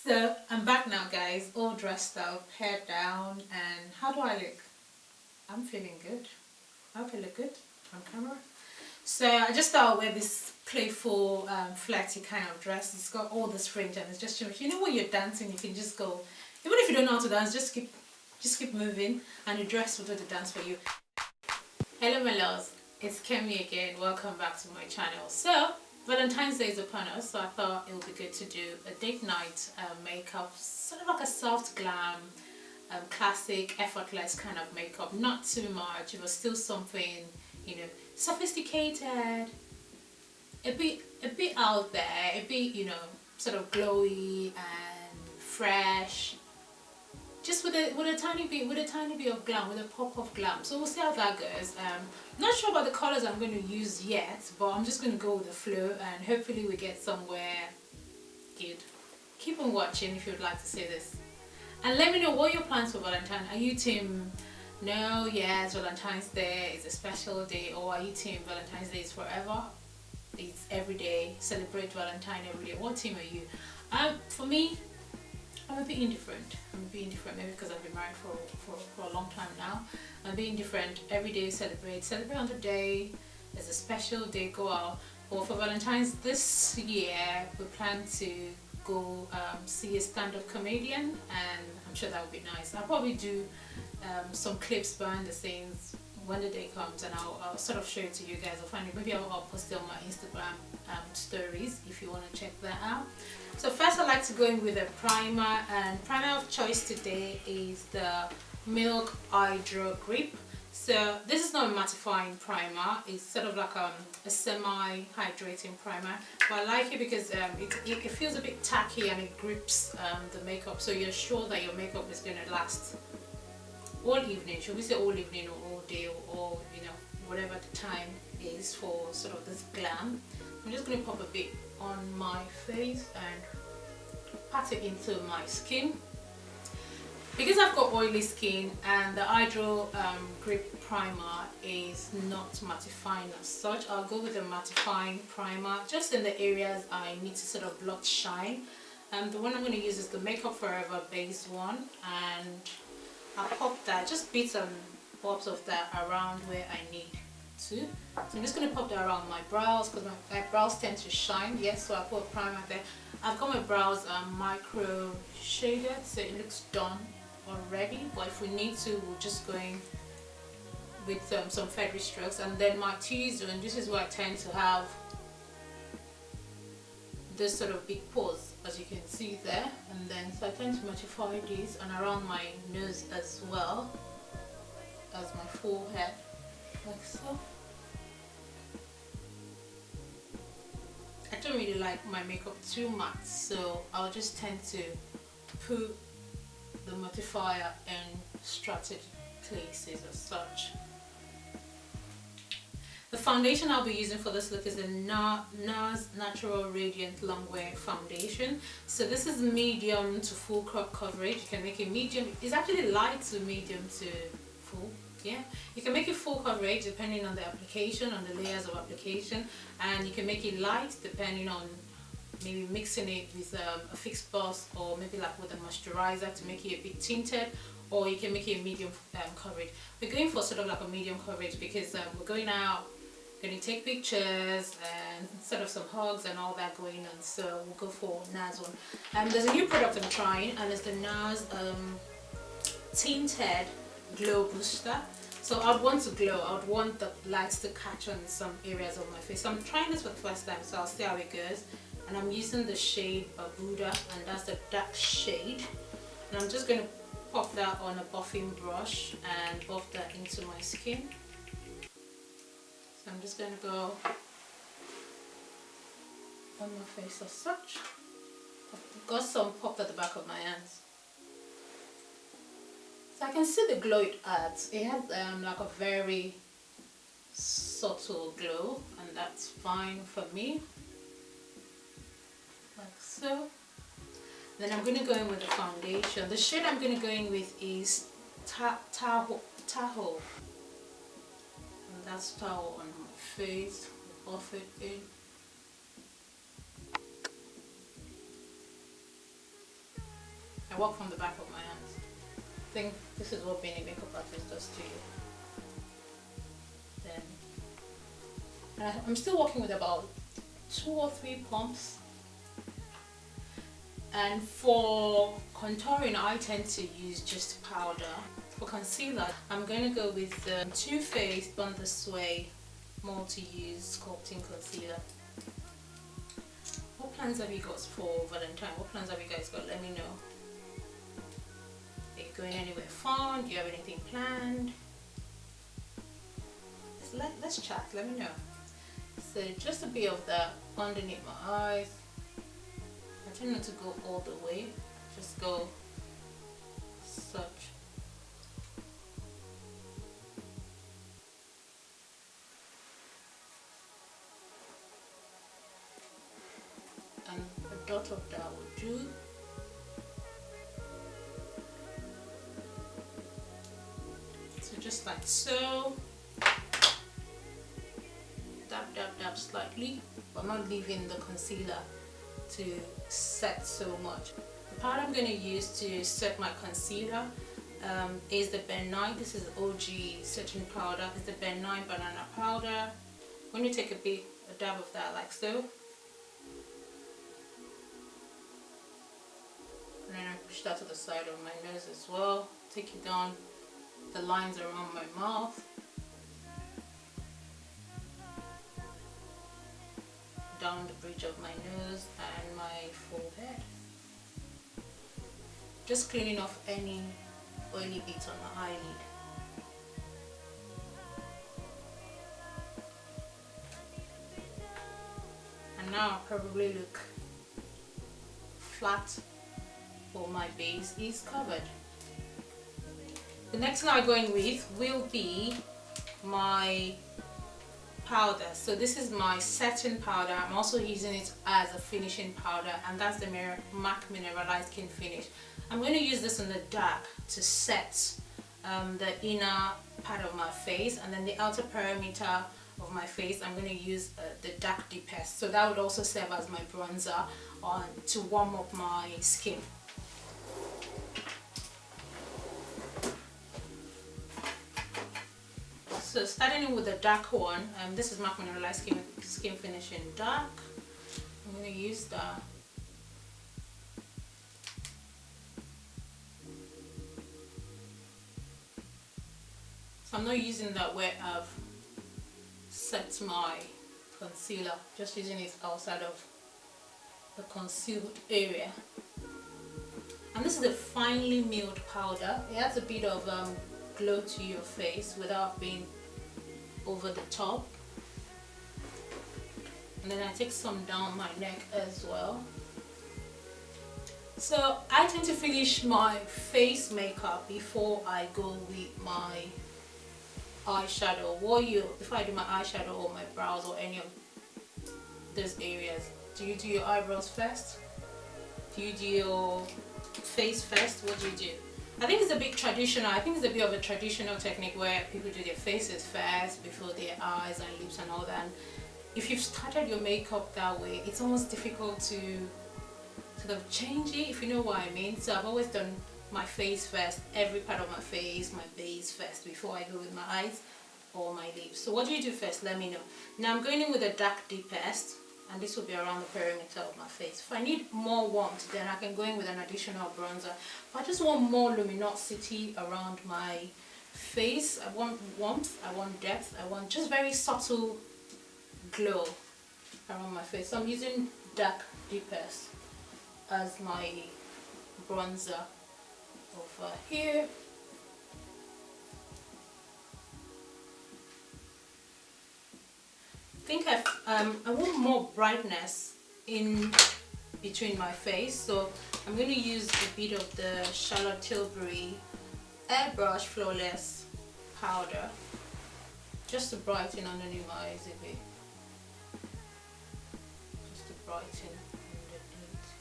So I'm back now, guys, all dressed up, hair down, and how do I look? I'm feeling good. I hope I look good on camera. So I just thought I'll wear this playful, flirty kind of dress. It's got all this fringe and it's just too much. You know when you're dancing, you can just go. Even if you don't know how to dance, just keep moving, and the dress will do the dance for you. Hello, my loves. It's Kemi again. Welcome back to my channel. So Valentine's Day is upon us, so I thought it would be good to do a date night makeup, sort of like a soft glam, classic, effortless kind of makeup. Not too much, but still something, you know, sophisticated, a bit out there, a bit, you know, sort of glowy and fresh. Just with a tiny bit of glam, with a pop of glam. So we'll see how that goes. Not sure about the colors I'm going to use yet, but I'm just going to go with the flow and hopefully we get somewhere good. Keep on watching if you'd like to see this. And let me know what your plans for Valentine. Are you team no, yes, Valentine's Day is a special day, or are you team Valentine's Day is forever? It's every day, celebrate Valentine every day. What team are you? For me, I'm a bit indifferent. Maybe because I've been married for a long time now. I'm being indifferent. Every day celebrate on the day. It's a special day, go out. Or for Valentine's this year, we plan to go see a stand-up comedian, and I'm sure that would be nice. I'll probably do some clips behind the scenes when the day comes, and I'll sort of show it to you guys. Maybe I'll post it on my Instagram stories if you want to check that out. So first I like to go in with a primer, and primer of choice today is the Milk Hydro Grip. So this is not a mattifying primer, it's sort of like a semi-hydrating primer, but I like it because it feels a bit tacky and it grips the makeup, so you're sure that your makeup is going to last all evening. Should we say all evening or all day, or you know, whatever the time is for sort of this glam. I'm just going to pop a bit on my face and pat it into my skin. Because I've got oily skin and the Hydro Grip Primer is not mattifying as such, I'll go with a mattifying primer just in the areas I need to sort of blot shine. The one I'm going to use is the Makeup Forever base one, and I'll pop that, just bits and bobs of that around where I need to. So I'm just going to pop that around my brows because my brows tend to shine. Yes, so I put a primer there. I've got my brows micro shaded, so it looks done already, but if we need to, we'll just go in with some feathery strokes. And then my T-zone, this is where I tend to have this sort of big pores, as you can see there, and then so I tend to mattify this and around my nose as well as my forehead, like so. I don't really like my makeup too much, so I'll just tend to put the mattifier in strategic places as such. The foundation I'll be using for this look is the NARS Natural Radiant LongWear foundation. So this is medium to full coverage. You can make it medium. It's actually light to medium to full. Yeah, you can make it full coverage depending on the application, on the layers of application, and you can make it light depending on maybe mixing it with a fixed blush, or maybe like with a moisturizer to make it a bit tinted, or you can make it a medium coverage. We're going for sort of like a medium coverage because we're going out, going to take pictures and sort of some hugs and all that going on, so we'll go for NARS one. There's a new product I'm trying, and it's the NARS Tinted Glow Booster. So I'd want to glow, I'd want the lights to catch on some areas of my face. So I'm trying this for the first time, so I'll see how it goes. And I'm using the shade Buddha, and that's the dark shade. And I'm just going to pop that on a buffing brush and buff that into my skin. So I'm just going to go on my face as such. I've got some popped at the back of my hands. So I can see the glow it adds. It has like a very subtle glow, and that's fine for me. Like so. Then I'm going to go in with the foundation. The shade I'm going to go in with is Tahoe. And that's Tahoe on my face. Buff it in. I work from the back of my hands. I think this is what being a makeup artist does to you. Then I'm still working with about 2 or 3 pumps. And for contouring, I tend to use just powder. For concealer, I'm going to go with the Too Faced Bond the Sway Multi-Use Sculpting Concealer. What plans have you got for Valentine? What plans have you guys got? Let me know. Are you going anywhere fun? Do you have anything planned? Let's chat, let me know. So just a bit of that underneath my eyes. I try not to go all the way, just go such. And a dot of that will do. So just like so. Dab, dab, dab slightly, but not leaving the concealer to set so much. The powder I'm going to use to set my concealer is the Ben 9. This is OG setting powder. It's the Ben 9 banana powder. When you take a dab of that like so, and then I push that to the side of my nose as well. Take it down the lines around my mouth. Down the bridge of my nose and my forehead. Just cleaning off any oily bits on my eyelid. And now I'll probably look flat, or my base is covered. The next thing I'm going with will be my powder. So this is my setting powder. I'm also using it as a finishing powder, and that's the MAC Mineralized Skin Finish. I'm going to use this in the dark to set the inner part of my face, and then the outer perimeter of my face I'm going to use the dark deepest. So that would also serve as my bronzer to warm up my skin. So starting with the dark one, this is MAC Mineralized Skin Finish in Dark. I'm going to use that. So I'm not using that where I've set my concealer, just using it outside of the concealed area. And this is a finely milled powder. It adds a bit of glow to your face without being over the top. And then I take some down my neck as well. So I tend to finish my face makeup before I go with my eyeshadow. Before I do my eyeshadow or my brows or any of those areas, do you do your eyebrows first? Do you do your face first? What do you do? I think it's a bit traditional. I think it's a bit of a traditional technique where people do their faces first before their eyes and lips and all that. And if you've started your makeup that way, it's almost difficult to sort of change it, if you know what I mean. So I've always done my face first, every part of my face, my base first before I go with my eyes or my lips. So what do you do first? Let me know. Now I'm going in with a dark deepest, and this will be around the perimeter of my face. If I need more warmth, then I can go in with an additional bronzer. If I just want more luminosity around my face, I want warmth, I want depth, I want just very subtle glow around my face. So I'm using dark deepest as my bronzer over here. I think I want more brightness in between my face, so I'm going to use a bit of the Charlotte Tilbury Airbrush Flawless powder just to brighten underneath my eyes a bit, just to brighten underneath,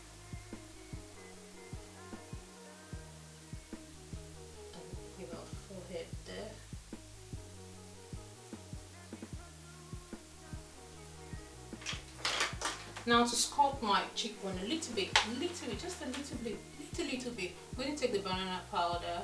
and give our forehead there. Now to sculpt my cheekbone a little bit, just a little bit, little bit. I'm going to take the banana powder.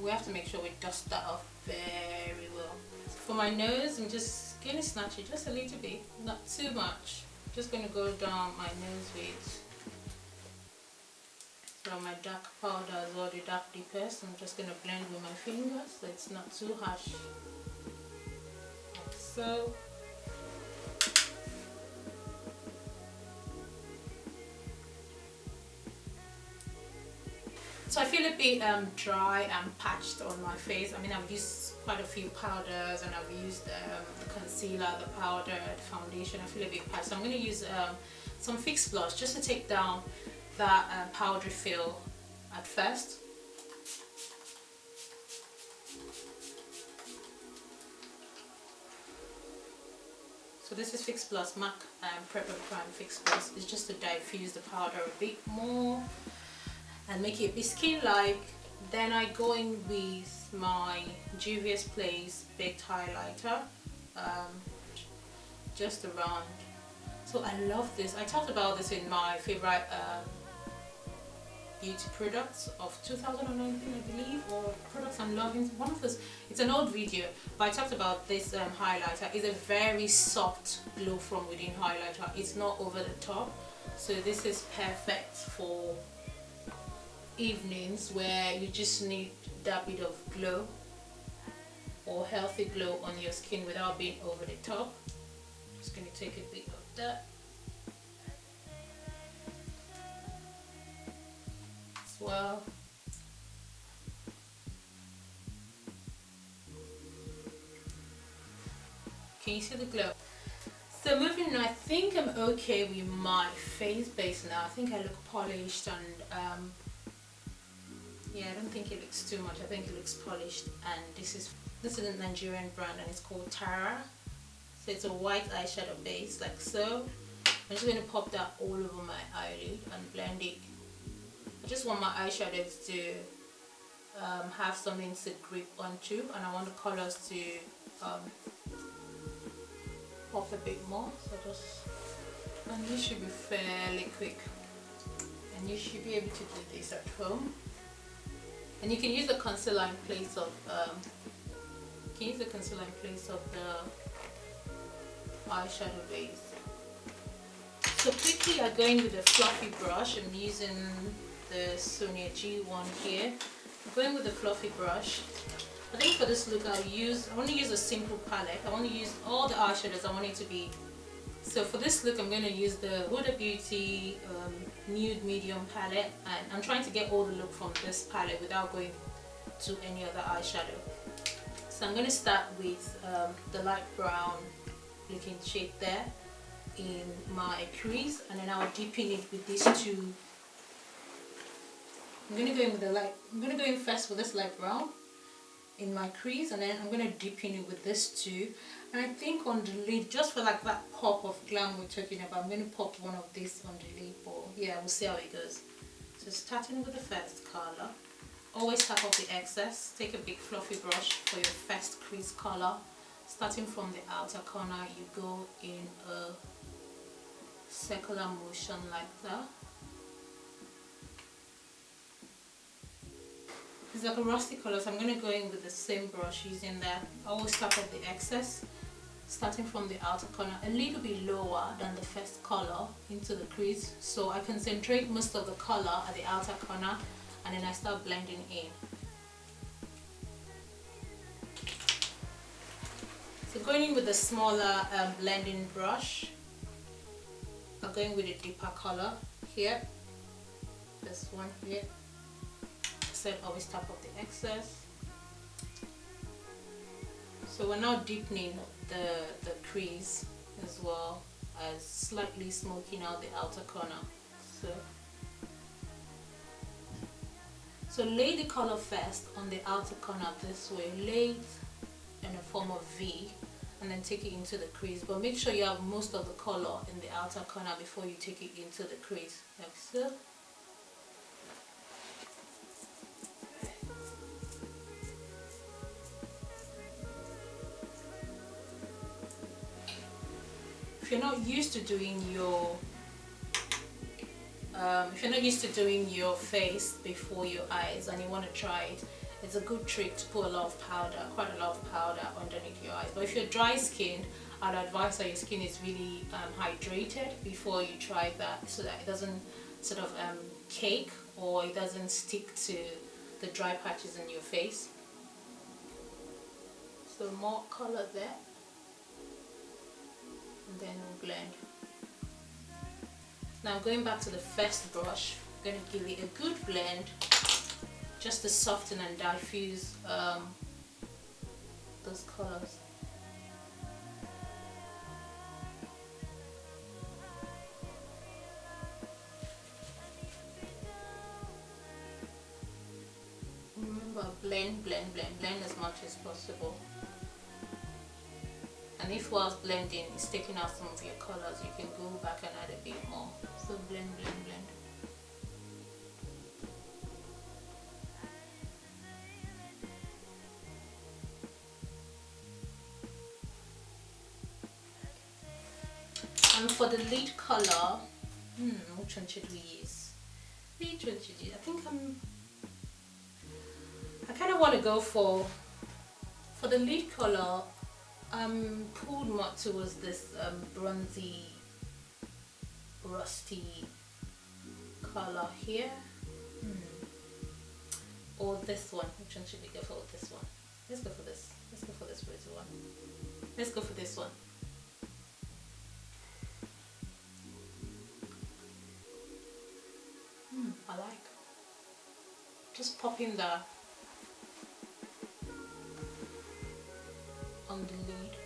We have to make sure we dust that off very well. For my nose, I'm just going to snatch it just a little bit, not too much. Just going to go down my nose with from my dark powder as well, the dark deepest. I'm just going to blend with my fingers so it's not too harsh. Like so. So I feel a bit dry and patched on my face. I mean, I've used quite a few powders and I've used the concealer, the powder, the foundation. I feel a bit patched. So I'm going to use some fixed blush just to take down that powdery feel at first. So this is Fix Plus MAC Prep and Prime Fix Plus. It's just to diffuse the powder a bit more and make it a bit skin-like. Then I go in with my Juvia's Place Baked Highlighter, just around. So I love this. I talked about this in my favorite beauty products of 2019, I believe, or products I'm loving. One of those, it's an old video, but I talked about this highlighter. It's a very soft glow from within highlighter. It's not over the top, so this is perfect for evenings where you just need that bit of glow or healthy glow on your skin without being over the top. Just going to take a bit of that as well. Can you see the glow? So moving on, I think I'm okay with my face base now. I think I look polished and yeah, I don't think it looks too much. I think it looks polished. And this is a Nigerian brand and it's called Tara. So it's a white eyeshadow base like so. I'm just going to pop that all over my eyelid and blend it. I just want my eyeshadows to have something to grip onto, and I want the colors to pop a bit more. So and this should be fairly quick, and you should be able to do this at home. And you can use the concealer in place of the eyeshadow base. So quickly I go in with a fluffy brush. I'm using the Sonia G1 here. I'm going with a fluffy brush. I think for this look I want to use a simple palette. I want to use all the eyeshadows I want it to be. So for this look I'm going to use the Huda Beauty Nude Medium palette, and I'm trying to get all the look from this palette without going to any other eyeshadow. So I'm going to start with the light brown looking shade there in my crease, and then I'll deepen it with these two. I'm going to go in first with this light brown in my crease, and then I'm going to deepen it with this too. And I think on the lid, just for like that pop of glam we're talking about, I'm going to pop one of these on the lid, but yeah, we'll see how it goes. So starting with the first color, always tap off the excess. Take a big fluffy brush for your first crease color. Starting from the outer corner, you go in a circular motion like that. It's like a rusty color, so I'm going to go in with the same brush using that. I always tap off the excess, starting from the outer corner, a little bit lower than the first color into the crease. So I concentrate most of the color at the outer corner, and then I start blending in. So going in with a smaller blending brush, I'm going with a deeper color here, this one here. Always tap off the excess. So we're now deepening the crease as well as slightly smoking out the outer corner. So lay the color first on the outer corner this way, lay it in a form of V, and then take it into the crease, but make sure you have most of the color in the outer corner before you take it into the crease, like so. if you're not used to doing your face before your eyes and you want to try it, it's a good trick to put a lot of powder, quite a lot of powder underneath your eyes. But if you're dry skinned, I'd advise that your skin is really hydrated before you try that, so that it doesn't sort of cake or it doesn't stick to the dry patches in your face. So more color there, and then we'll blend. Now going back to the first brush, I'm going to give it a good blend just to soften and diffuse those colors. Remember, blend as much as possible. And if whilst blending it's taking out some of your colors, you can go back and add a bit more. So blend. And for the lid color, which one should we use? I think I kind of want to go for the lid color. I'm pulled more towards this bronzy, rusty color here, or this one. Which one should we go for with this one? Let's go for this. Let's go for this rosy one. Let's go for this one. I like just popping that on the lid.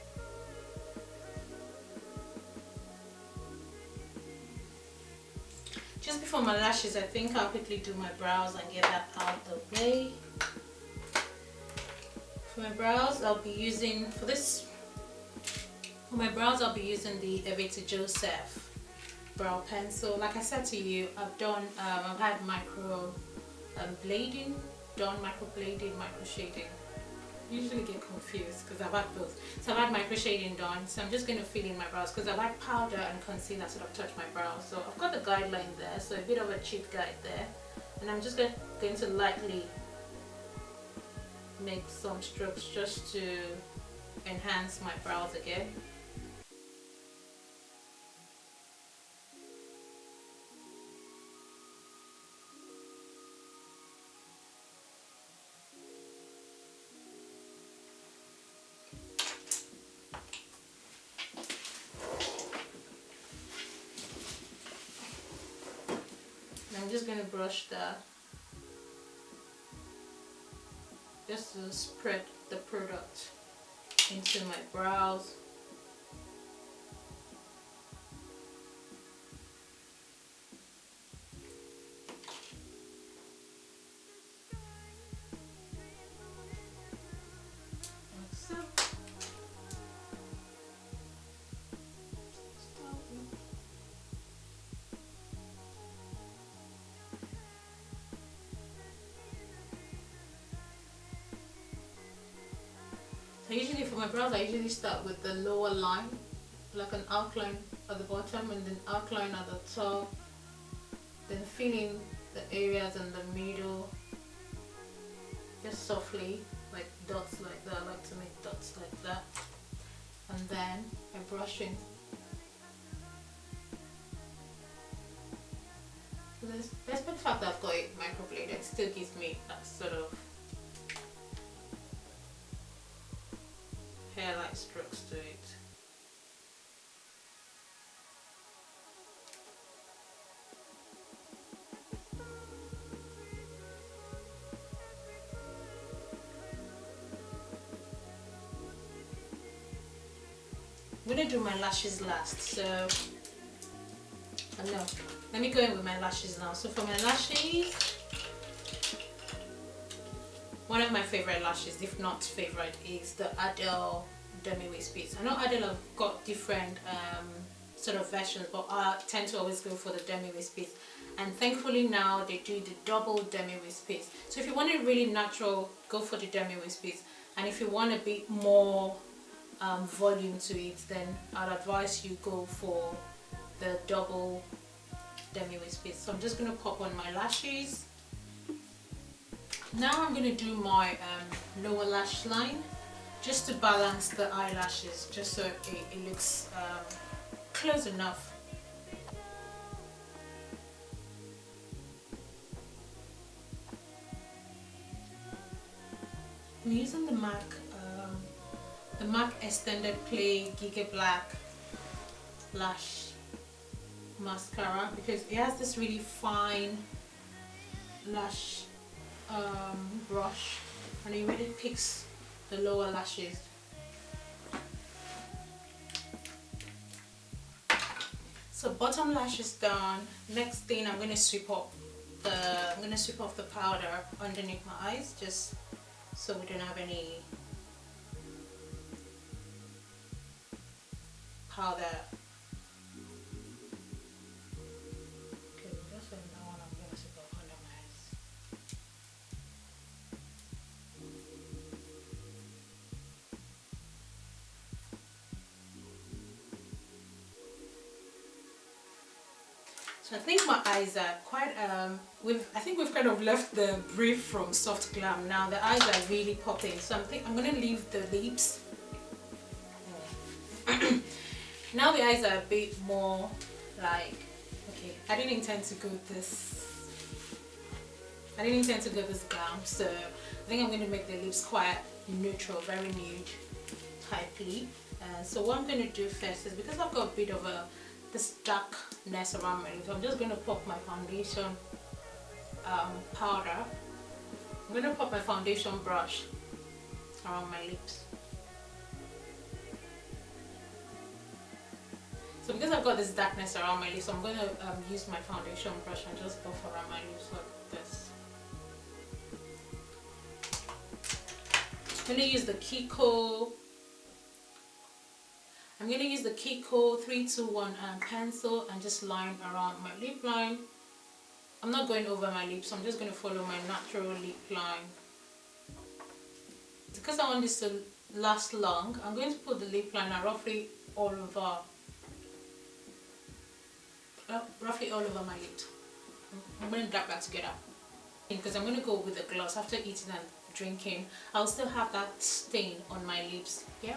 Just before my lashes, I think I'll quickly do my brows and get that out of the way. For my brows, I'll be using the Evita Joseph brow pencil. Like I said to you, I've had micro blading, micro shading. Usually get confused because I've had both. So I've had micro shading done, so I'm just going to fill in my brows because I've had powder and concealer sort of touch my brows. So I've got the guideline there, so a bit of a cheat guide there, and I'm just going to lightly make some strokes just to enhance my brows again. I'm just going to brush that just to spread the product into my brows. Like so. So usually for my brows, I usually start with the lower line, like an outline at the bottom and then outline at the top, then fill in the areas in the middle, just softly, like dots like that. I like to make dots like that, and then I brush in. So despite the fact that I've got it microbladed, it still gives me that sort of hair-like strokes to it. I'm gonna do my lashes last, so no, let me go in with my lashes now. So for my lashes, one of my favorite lashes, if not favorite, is the Adele Demi Waist Beads. I know Adele have got different sort of versions, but I tend to always go for the Demi Waist Beads. And thankfully now they do the double Demi Waist Beads. So if you want it really natural, go for the Demi Waist Beads. And if you want a bit more volume to it, then I'd advise you go for the double demi wispy. So I'm just going to pop on my lashes. Now I'm going to do my lower lash line just to balance the eyelashes, just so it looks close enough. I'm using the MAC Extended Play Giga Black Lash Mascara because it has this really fine lash brush, and it really picks the lower lashes. So bottom lash is done. Next thing, I'm gonna sweep off the powder underneath my eyes, just so we don't have any powder. Okay, that's when that one I'm gonna sweep off under my eyes. So I think my eyes are quite I think we've kind of left the brief from soft glam. Now the eyes are really popping, so I'm gonna leave the lips. Now the eyes are a bit more like, okay, I didn't intend to go this glam, so I think I'm gonna make the lips quite neutral, very nude type lip. So what I'm gonna do first is, because I've got a bit of this darkness around my lips, I'm just going to pop my foundation powder. I'm going to pop my foundation brush around my lips. So because I've got this darkness around my lips, I'm going to use my foundation brush and just buff around my lips like this. I'm going to use the KiKo. I'm going to use the KiKo 321 pencil and just line around my lip line. I'm not going over my lips, so I'm just going to follow my natural lip line. Because I want this to last long, I'm going to put the lip liner roughly all over my lips. I'm going to dab that together. Because I'm going to go with the gloss after eating and drinking. I'll still have that stain on my lips. Yeah.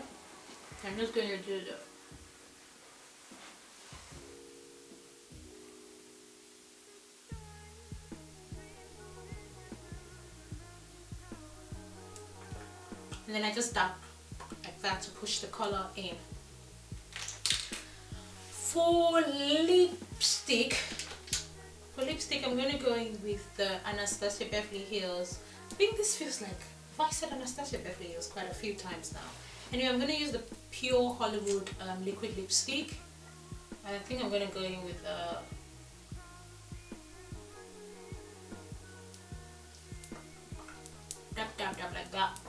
I'm just going to do that. And then I just dab like that to push the color in. For lipstick, I'm going to go in with the Anastasia Beverly Hills. I think this feels like, I said Anastasia Beverly Hills quite a few times now. Anyway, I'm going to use the Pure Hollywood liquid lipstick. I think I'm going to go in with dab like that.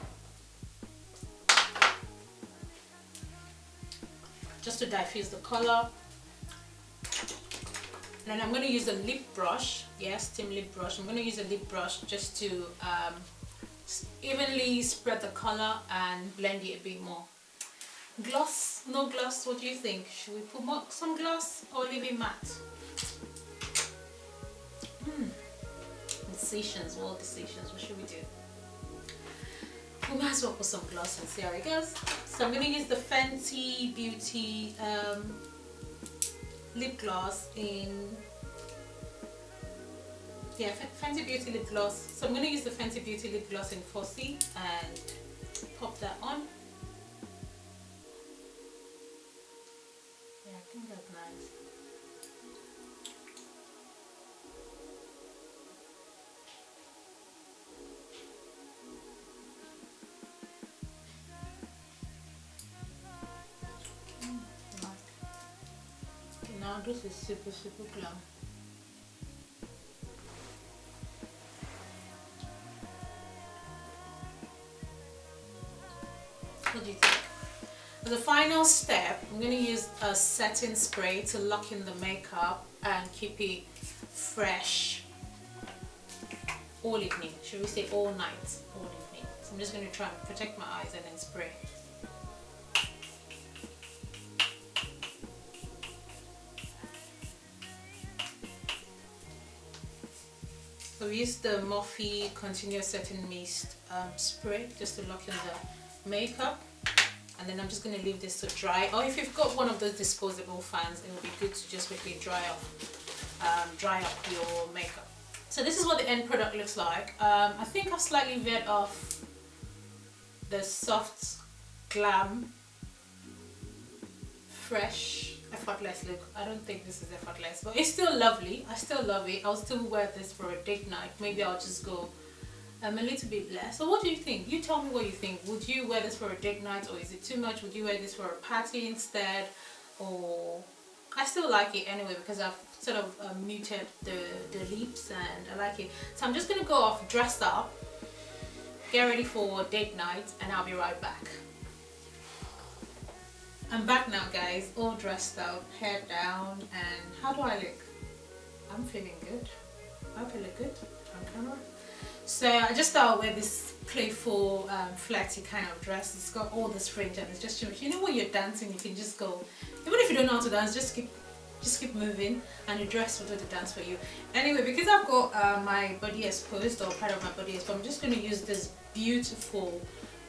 Just to diffuse the color. And then I'm going to use a lip brush. Yes, steam lip brush. I'm going to use a lip brush just to evenly spread the color and blend it a bit more. Gloss, no gloss, what do you think? Should we put some gloss or leave it matte? Decisions, what should we do? We might as well put some gloss and see how it goes. So I'm going to use the Fenty Beauty lip gloss in Fenty Beauty lip gloss. So I'm going to use the Fenty Beauty lip gloss in Fussy and pop that on. Yeah, I think that's nice. Okay, now this is super glam. What do you think? For the final step, I'm going to use a setting spray to lock in the makeup and keep it fresh all evening. Should we say all night? All evening. So I'm just going to try and protect my eyes and then spray. So we use the Morphe Continuous Setting Mist spray just to lock in the makeup. And then I'm just going to leave this to dry. Or if you've got one of those disposable fans, it will be good to just quickly dry up your makeup. So this is what the end product looks like. I think I've slightly veered off the soft, glam, fresh, effortless look. I don't think this is effortless, but it's still lovely. I still love it. I'll still wear this for a date night. Maybe I'll just go a little bit less. So what do you think? You tell me what you think. Would you wear this for a date night, or is it too much? Would you wear this for a party instead? Or I still like it anyway because I've sort of muted the lips and I like it. So I'm just gonna go off, dress up, get ready for date night, and I'll be right back. I'm back now, guys, all dressed up, hair down, and how do I look? I'm feeling good. I hope I look good on camera. So I just thought I'll wear this playful, flirty kind of dress. It's got all this fringe and it's just too much. You know, when you're dancing, you can just go, even if you don't know how to dance, just keep moving, and the dress will do the dance for you. Anyway, because I've got my body exposed, or part of my body exposed, I'm just going to use this beautiful,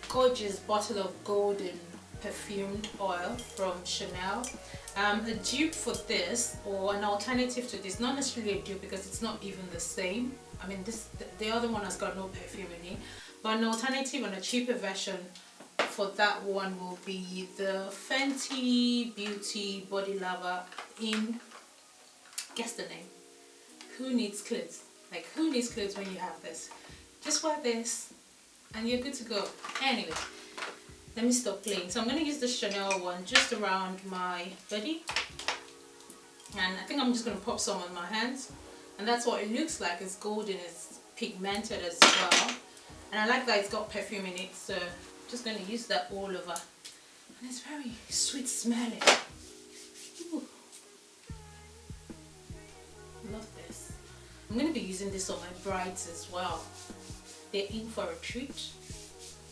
gorgeous bottle of golden perfumed oil from Chanel. A dupe for this, or an alternative to this, not necessarily a dupe because it's not even the same. I mean, the other one has got no perfume in it, but an alternative and a cheaper version for that one will be the Fenty Beauty Body Lover in, guess the name, Who Needs Clothes? Like, who needs clothes when you have this? Just wear this and you're good to go. Anyway, let me stop playing. So I'm going to use the Chanel one just around my body, and I think I'm just going to pop some on my hands, and that's what it looks like. It's golden, it's pigmented as well, and I like that it's got perfume in it, so I'm just going to use that all over, and it's very sweet smelling. Ooh. Love this. I'm going to be using this on my brides as well. They're in for a treat.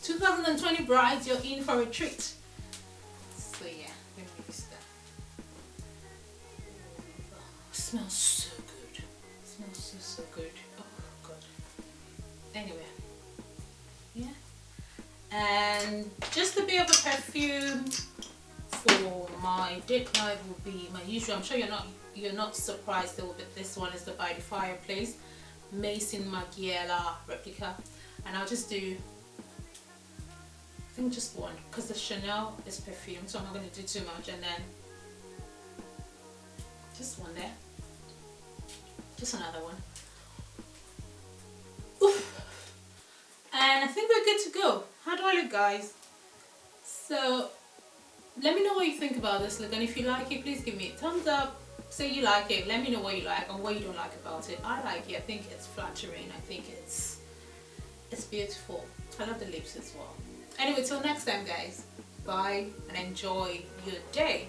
2020 brides, you're in for a treat. So yeah, let me use that. Oh, it smells so good. It smells so good. Oh god. Anyway, yeah. And just a bit of a perfume for my date night will be my usual. I'm sure you're not surprised though, but this one is the By the Fireplace Maison Margiela replica, and I'll just do, I think, just one, because the Chanel is perfume, so I'm not going to do too much, and then just one there, just another one. Oof. And I think we're good to go. How do I look, guys? So let me know what you think about this look, and if you like it, please give me a thumbs up. Say you like it, let me know what you like and what you don't like about it. I like it. I think it's flattering. I think it's beautiful. I love the lips as well. Anyway, till next time, guys, bye and enjoy your day.